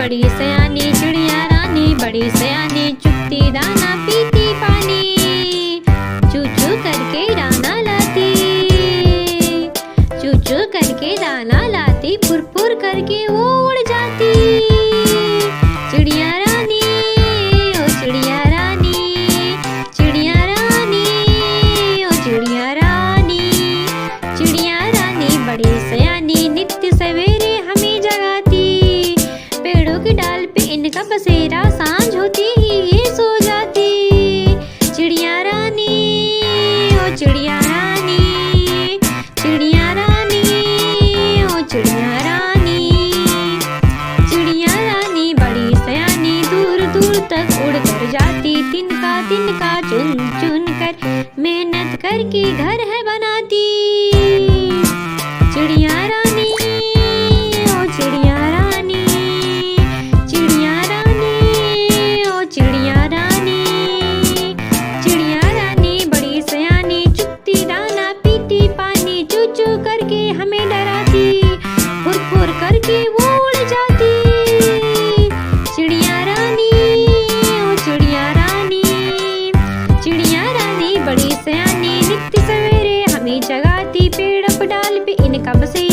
बड़ी सयानी चिड़िया रानी, बड़ी सयानी चुगती दाना पीती पानी, चू चू करके दाना लाती, चू चू करके दाना लाती, फुर फुर करके वो उड़ जाती। चिड़िया रानी ओ चिड़िया रानी, चिड़िया रानी ओ चिड़िया रानी, चिड़िया रानी बड़ी सयानी नित्य सवेरे हमें जगाती, पेड़ों की डाल पे इनका बसेरा, सांझ होती ही ये सो जाती। चिड़िया रानी ओ चिड़िया रानी, चिड़िया रानी ओ चिड़िया रानी, चिड़िया रानी बड़ी सयानी दूर दूर तक उड़ कर जाती, तिनका तिनका चुन चुन कर मेहनत करके घर है बनाती। चिड़िया रानी ओ चिड़िया रानी, चिड़िया रानी ओ चिड़िया रानी, चिड़िया रानी बड़ी सयानी चुगती दाना पीती पानी, चू चू करके हमें डराती, फुर फुर करके वो उड़ जाती। चिड़िया रानी ओ चिड़िया रानी, चिड़िया रानी बड़ी सयानी नित्य सवेरे हमें जगाती, पेड़ पर डाल पे इनका बसेरा,